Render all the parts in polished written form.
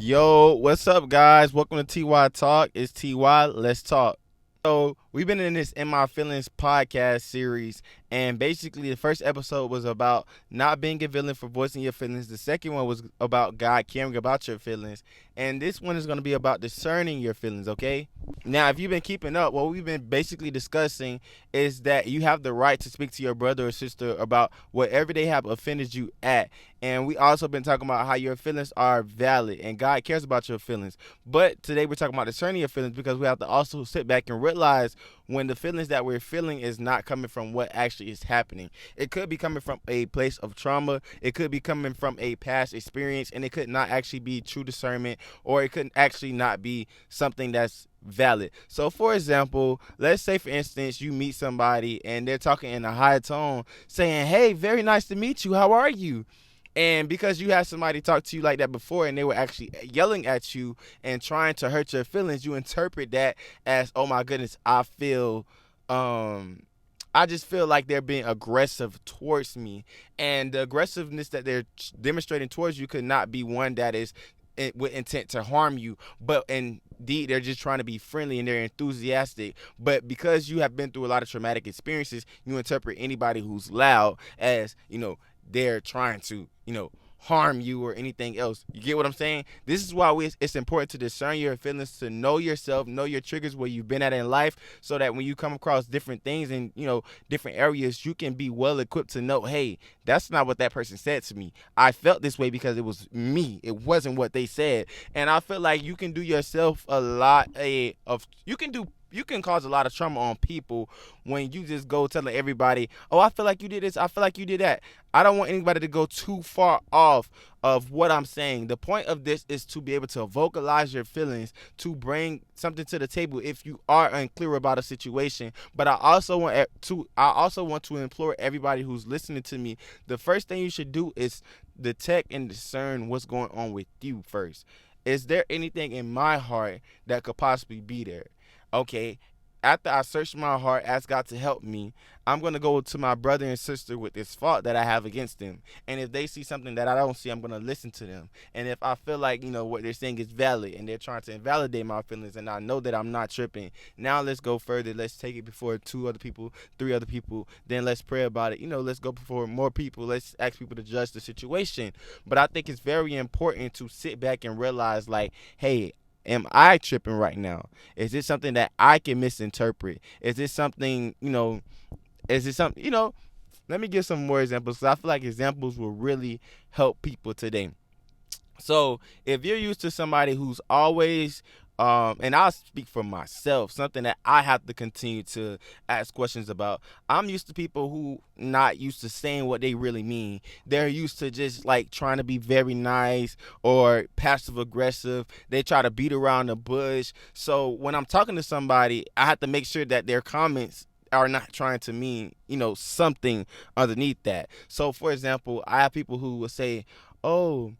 Yo, what's up, guys? Welcome to TY Talk. It's TY. Let's talk. So, we've been in this In My Feelings podcast series, and basically, the first episode was about not being a villain for voicing your feelings. The second one was about God caring about your feelings, and this one is going to be about discerning your feelings, okay? Now, if you've been keeping up, what we've been basically discussing is that you have the right to speak to your brother or sister about whatever they have offended you at. And we also been talking about how your feelings are valid and God cares about your feelings. But today we're talking about discerning your feelings because we have to also sit back and realize when the feelings that we're feeling is not coming from what actually is happening. It could be coming from a place of trauma. It could be coming from a past experience, and it could not actually be true discernment, or it could actually not be something that's valid. So, for example, let's say, for instance, you meet somebody and they're talking in a high tone saying, "Hey, very nice to meet you. How are you?" And because you had somebody talk to you like that before and they were actually yelling at you and trying to hurt your feelings, you interpret that as, "Oh my goodness, um I just feel like they're being aggressive towards me." And the aggressiveness that they're demonstrating towards you could not be one that is with intent to harm you, but indeed they're just trying to be friendly and they're enthusiastic. But because you have been through a lot of traumatic experiences, you interpret anybody who's loud as, they're trying to, harm you or anything else. You get what I'm saying? This is why it's important to discern your feelings, to know yourself, know your triggers, where you've been at in life, so that when you come across different things in, different areas, you can be well equipped to know, hey, that's not what that person said to me. I felt this way because it was me. It wasn't what they said. And I feel like you can do yourself a lot of you can cause a lot of trauma on people when you just go telling everybody, "Oh, I feel like you did this. I feel like you did that." I don't want anybody to go too far off of what I'm saying. The point of this is to be able to vocalize your feelings, to bring something to the table if you are unclear about a situation. But I also want to implore everybody who's listening to me. The first thing you should do is detect and discern what's going on with you first. Is there anything in my heart that could possibly be there? Okay, after I search my heart, ask God to help me, I'm going to go to my brother and sister with this fault that I have against them. And if they see something that I don't see, I'm going to listen to them. And if I feel like, what they're saying is valid and they're trying to invalidate my feelings and I know that I'm not tripping, now let's go further. Let's take it before two other people, three other people. Then let's pray about it. Let's go before more people. Let's ask people to judge the situation. But I think it's very important to sit back and realize, like, hey, am I tripping right now? Is this something that I can misinterpret? Is this something, is it something, let me give some more examples because I feel like examples will really help people today. So if you're used to somebody who's always, and I'll speak for myself, something that I have to continue to ask questions about. I'm used to people who not used to saying what they really mean. They're used to just like trying to be very nice or passive aggressive. They try to beat around the bush. So when I'm talking to somebody, I have to make sure that their comments are not trying to mean, something underneath that. So for example, I have people who will say, "Oh,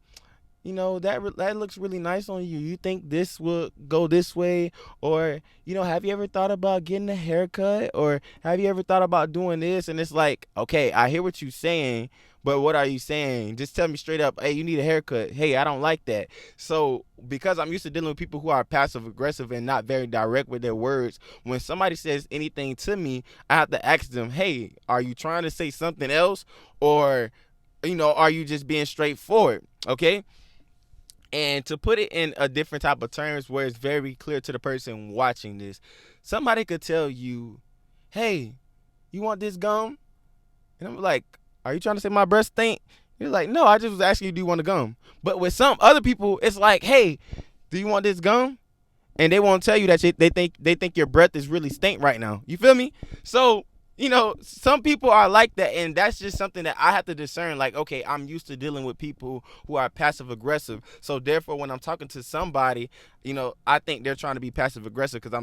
that looks really nice on you. You think this will go this way?" Or, have you ever thought about getting a haircut? Or have you ever thought about doing this? And it's like, okay, I hear what you're saying, but what are you saying? Just tell me straight up, "Hey, you need a haircut. Hey, I don't like that." So because I'm used to dealing with people who are passive aggressive and not very direct with their words, when somebody says anything to me, I have to ask them, "Hey, are you trying to say something else? Or, are you just being straightforward?" Okay. And to put it in a different type of terms where it's very clear to the person watching this, somebody could tell you, "Hey, you want this gum?" And I'm like, "Are you trying to say my breath stink?" You're like, "No, I just was asking you, do you want the gum?" But with some other people, it's like, "Hey, do you want this gum?" And they won't tell you that they think your breath is really stink right now. You feel me? So, some people are like that, and that's just something that I have to discern. Like, okay, I'm used to dealing with people who are passive aggressive, so therefore, when I'm talking to somebody, I think they're trying to be passive aggressive because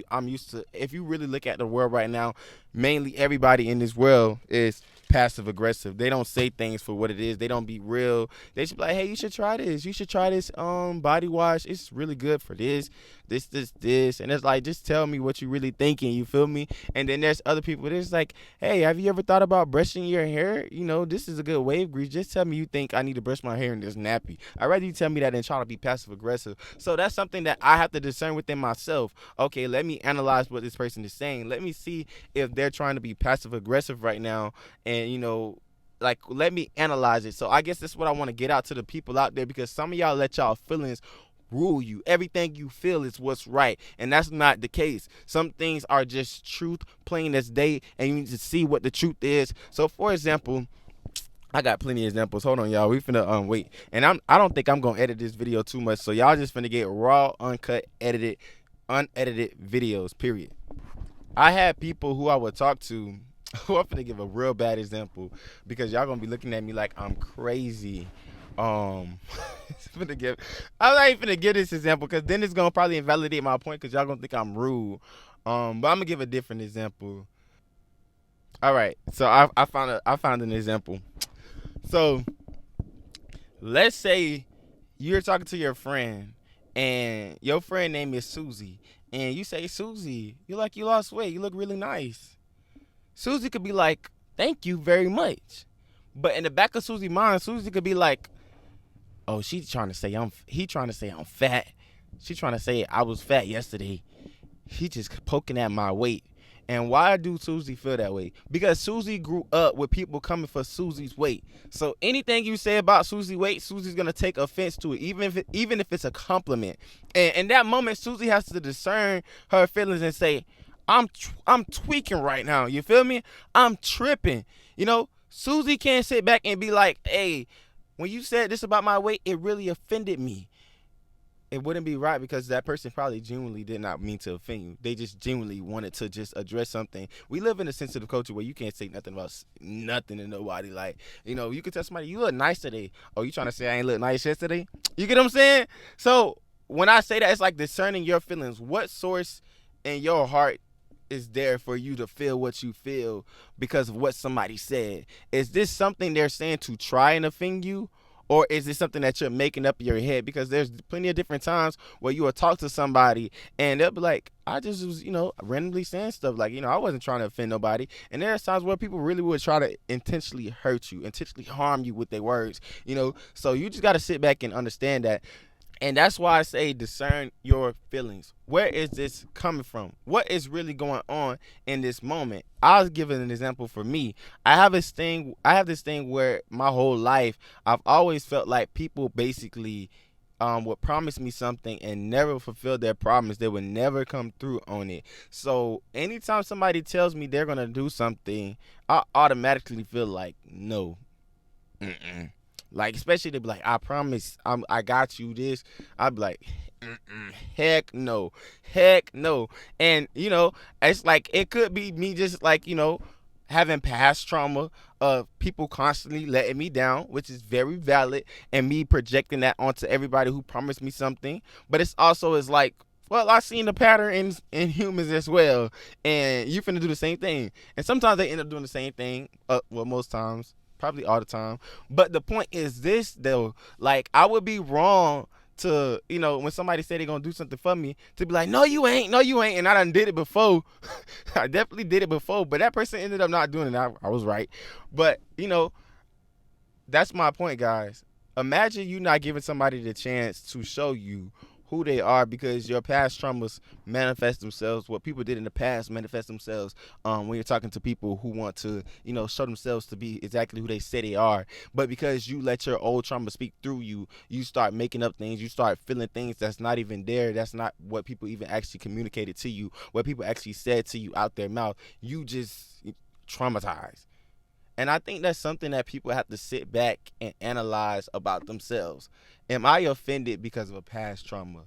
I'm used to. If you really look at the world right now, mainly everybody in this world is passive aggressive. They don't say things for what it is. They don't be real. They should be like, hey, you should try this. You should try this body wash. It's really good for this. And it's like, just tell me what you really thinking. You feel me? And then there's other people that's like, hey, have you ever thought about brushing your hair? You know, this is a good wave grease. Just tell me you think I need to brush my hair in this nappy. I'd rather you tell me that than try to be passive aggressive. So that's something that I have to discern within myself. Okay, let me analyze what this person is saying. Let me see if they're trying to be passive aggressive right now, and like, let me analyze it. So I guess that's what I want to get out to the people out there, because some of y'all let y'all feelings rule you. Everything you feel is what's right, and that's not the case. Some things are just truth, plain as day, and you need to see what the truth is. So for example, I got plenty of examples. Hold on, y'all. We finna wait, and I don't think I'm gonna edit this video too much, so y'all just finna get raw, uncut, unedited videos. Period. I had people who I would talk to. Who I'm finna give a real bad example, because y'all gonna be looking at me like I'm crazy. I'm not even finna give this example, because then it's gonna probably invalidate my point, because y'all gonna think I'm rude. But I'm gonna give a different example. All right, so I found an example. So let's say you're talking to your friend, and your friend name is Susie, and you say, Susie, you lost weight, you look really nice. Susie could be like, thank you very much. But in the back of Susie's mind, Susie could be like, oh, he trying to say I'm fat. She trying to say I was fat yesterday. He just poking at my weight. And why do Susie feel that way? Because Susie grew up with people coming for Susie's weight. So anything you say about Susie's weight, Susie's gonna take offense to it, even if it's a compliment. And in that moment, Susie has to discern her feelings and say, I'm tweaking right now. You feel me? I'm tripping. Susie can't sit back and be like, hey, when you said this about my weight, it really offended me. It wouldn't be right, because that person probably genuinely did not mean to offend you. They just genuinely wanted to just address something. We live in a sensitive culture where you can't say nothing about nothing to nobody. Like, you could tell somebody, you look nice today. Oh, you trying to say I ain't look nice yesterday? You get what I'm saying? So when I say that, it's like discerning your feelings. What source in your heart is there for you to feel what you feel because of what somebody said? Is this something they're saying to try and offend you? Or is this something that you're making up in your head? Because there's plenty of different times where you will talk to somebody and they'll be like, I just was, randomly saying stuff like, I wasn't trying to offend nobody. And there's times where people really would try to intentionally hurt you, intentionally harm you with their words, So you just got to sit back and understand that. And that's why I say discern your feelings. Where is this coming from? What is really going on in this moment? I'll give an example for me. I have this thing where my whole life I've always felt like people basically would promise me something and never fulfill their promise. They would never come through on it. So anytime somebody tells me they're gonna do something, I automatically feel like no. Mm-mm. Like, especially they be like, I promise, I got you this. I'd be like, heck no, heck no. And it's like, it could be me just like having past trauma of people constantly letting me down, which is very valid, and me projecting that onto everybody who promised me something. But it's also is like, well, I seen the pattern in humans as well, and you finna do the same thing. And sometimes they end up doing the same thing. Well, most times. Probably all the time. But the point is this, though. Like, I would be wrong to, when somebody say they're going to do something for me, to be like, no, you ain't. And I done did it before. I definitely did it before. But that person ended up not doing it. I was right. But, that's my point, guys. Imagine you not giving somebody the chance to show you who they are, because your past traumas manifest themselves. What people did in the past manifest themselves when you're talking to people who want to, show themselves to be exactly who they say they are. But because you let your old trauma speak through you, you start making up things. You start feeling things that's not even there. That's not what people even actually communicated to you, what people actually said to you out their mouth. You just traumatized. And I think that's something that people have to sit back and analyze about themselves. Am I offended because of a past trauma?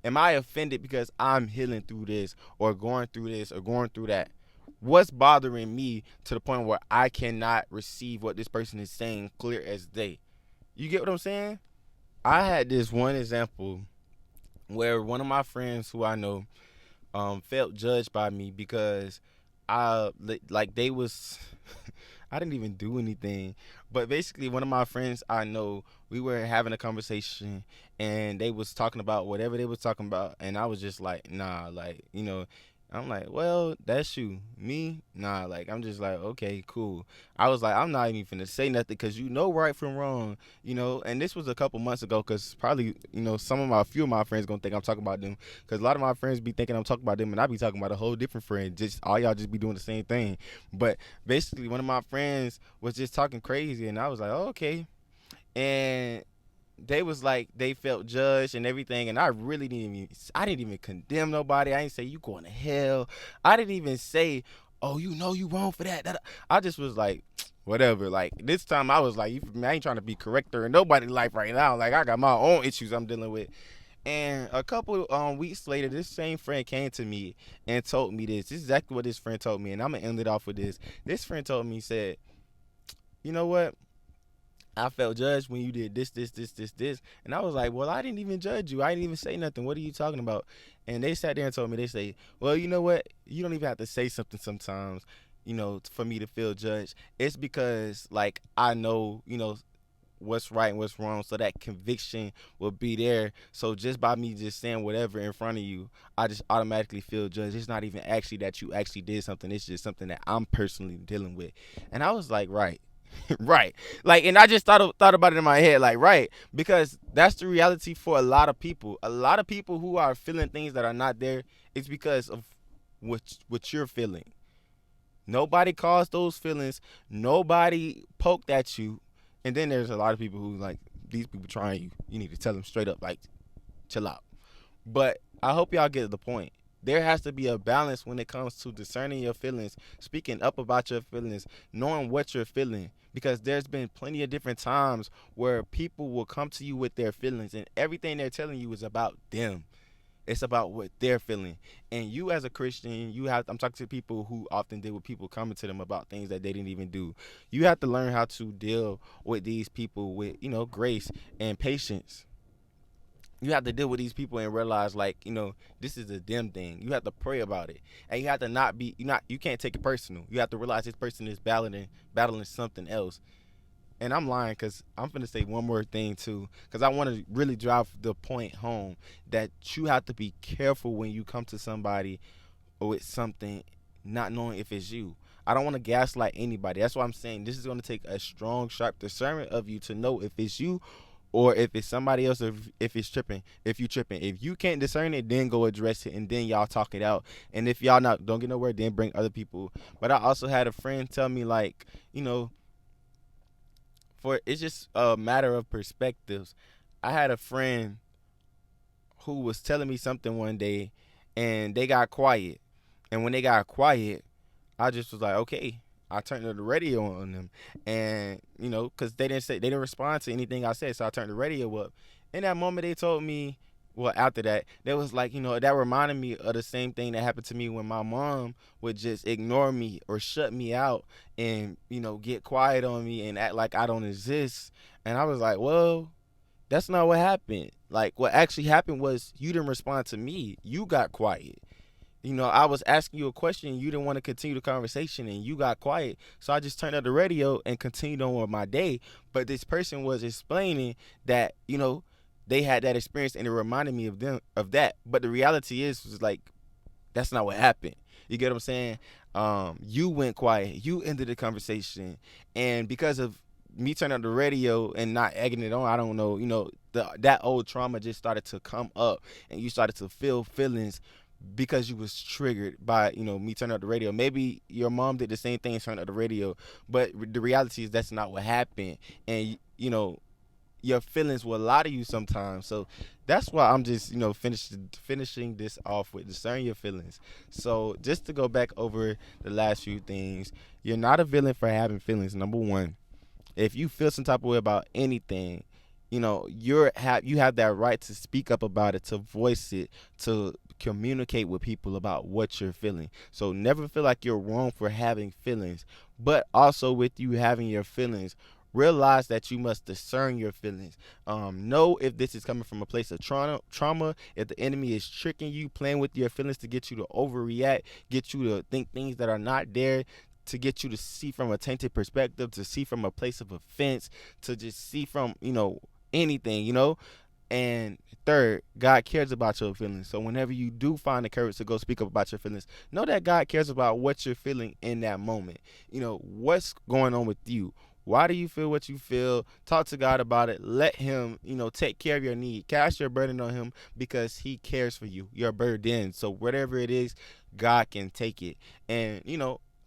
Am I offended because I'm healing through this or going through this or going through that? What's bothering me to the point where I cannot receive what this person is saying clear as day? You get what I'm saying? I had this one example where one of my friends who I know felt judged by me because I like they was I didn't even do anything. But basically, one of my friends I know, we were having a conversation, and they was talking about whatever they was talking about, and I was just like, nah, like, I'm like, well, that's you. Me, nah, like, I'm just like, okay, cool. I was like, I'm not even finna say nothing because you know right from wrong, and this was a couple months ago because probably, a few of my friends gonna think I'm talking about them because a lot of my friends be thinking I'm talking about them and I be talking about a whole different friend. Just all y'all just be doing the same thing. But basically, one of my friends was just talking crazy, and I was like, oh, okay. And they was like they felt judged and everything, and I didn't even condemn nobody. I didn't say you going to hell. I didn't even say, oh, you wrong for that. I just was like, whatever. Like this time I was like, I ain't trying to be corrector in nobody's life right now. Like I got my own issues I'm dealing with. And a couple weeks later, this same friend came to me and told me this. This is exactly what this friend told me, and I'm gonna end it off with this. This friend told me, said, you know what? I felt judged when you did this. And I was like, well, I didn't even judge you. I didn't even say nothing. What are you talking about? And they sat there and told me, they say, well, you know what? You don't even have to say something sometimes, for me to feel judged. It's because, like, I know, what's right and what's wrong, so that conviction will be there. So just by me just saying whatever in front of you, I just automatically feel judged. It's not even actually that you actually did something. It's just something that I'm personally dealing with. And I was like, right. Right. Like, and I just thought about it in my head, like, right, because that's the reality for a lot of people. A lot of people who are feeling things that are not there, it's because of what you're feeling. Nobody caused those feelings. Nobody poked at you. And then there's a lot of people who like, these people trying you. You need to tell them straight up, like, chill out. But I hope y'all get the point. There has to be a balance when it comes to discerning your feelings, speaking up about your feelings, knowing what you're feeling. Because there's been plenty of different times where people will come to you with their feelings, and everything they're telling you is about them. It's about what they're feeling. And you as a Christian, I'm talking to people who often deal with people coming to them about things that they didn't even do. You have to learn how to deal with these people with, grace and patience. You have to deal with these people and realize, like, this is a them thing. You have to pray about it, and you have to not be you can't take it personal. You have to realize this person is battling something else. And I'm lying because I'm gonna say one more thing too, because I want to really drive the point home that you have to be careful when you come to somebody with something, not knowing if it's you. I don't want to gaslight anybody. That's why I'm saying this is going to take a strong, sharp discernment of you to know if it's you or if it's somebody else, or if it's tripping, if you tripping. If you can't discern it, then go address it, and then y'all talk it out. And if y'all not don't get nowhere, then bring other people. But I also had a friend tell me, like, for it's just a matter of perspectives. I had a friend who was telling me something one day, and they got quiet. And when they got quiet, I just was like, okay. I turned the radio on them, and because they didn't respond to anything I said, so I turned the radio up. In that moment, they told me, well, after that, they was like, that reminded me of the same thing that happened to me when my mom would just ignore me or shut me out, and get quiet on me and act like I don't exist. And I was like, well, that's not what happened. Like, what actually happened was you didn't respond to me. You got quiet. I was asking you a question, you didn't want to continue the conversation, and you got quiet. So I just turned up the radio and continued on with my day. But this person was explaining that, they had that experience, and it reminded me of that. But the reality was like, that's not what happened. You get what I'm saying? You went quiet. You ended the conversation. And because of me turning up the radio and not egging it on, I don't know, that old trauma just started to come up, and you started to feel feelings because you was triggered by me turning up the radio. Maybe your mom did the same thing, turning up the radio, but the reality is that's not what happened. And your feelings will lie to you sometimes. So that's why I'm just finishing this off with discern your feelings. So just to go back over the last few things, you're not a villain for having feelings. Number one, if you feel some type of way about anything, you have that right to speak up about it, to voice it, to communicate with people about what you're feeling. So never feel like you're wrong for having feelings, but also with you having your feelings, realize that you must discern your feelings. Know if this is coming from a place of trauma, if the enemy is tricking you, playing with your feelings to get you to overreact, get you to think things that are not there, to get you to see from a tainted perspective, to see from a place of offense, to just see from, anything, And third, God cares about your feelings. So whenever you do find the courage to go speak up about your feelings, know that God cares about what you're feeling in that moment. What's going on with you? Why do you feel what you feel? Talk to God about it. Let him, take care of your need. Cast your burden on him because he cares for you. Your burden. So whatever it is, God can take it. And,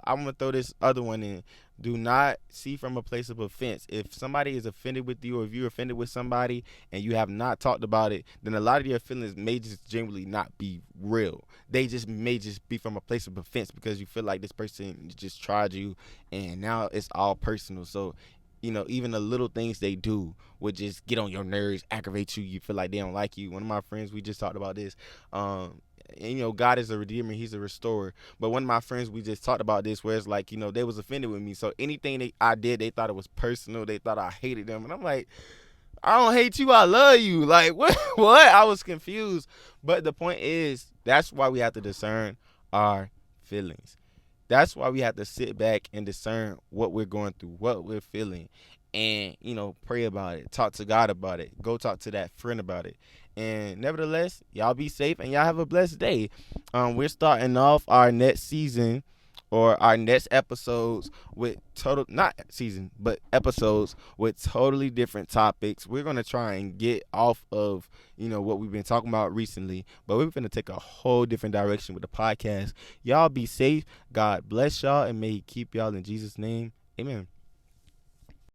I'm going to throw this other one in. Do not see from a place of offense. If somebody is offended with you, or if you're offended with somebody and you have not talked about it, then a lot of your feelings may just genuinely not be real. They just may just be from a place of offense because you feel like this person just tried you and now it's all personal. So, even the little things they do would just get on your nerves, aggravate you. You feel like they don't like you. One of my friends, we just talked about this. And God is a redeemer, he's a restorer. But one of my friends, we just talked about this, where it's like, they was offended with me. So anything I did, they thought it was personal. They thought I hated them. And I'm like, I don't hate you, I love you. Like, what? What? I was confused. But the point is, that's why we have to discern our feelings. That's why we have to sit back and discern what we're going through, what we're feeling, and, pray about it. Talk to God about it. Go talk to that friend about it. And nevertheless, y'all be safe and y'all have a blessed day. We're starting off our next season, or our next episodes, with not season, but episodes with totally different topics. We're going to try and get off of, what we've been talking about recently, but we're going to take a whole different direction with the podcast. Y'all be safe. God bless y'all, and may he keep y'all in Jesus' name. Amen.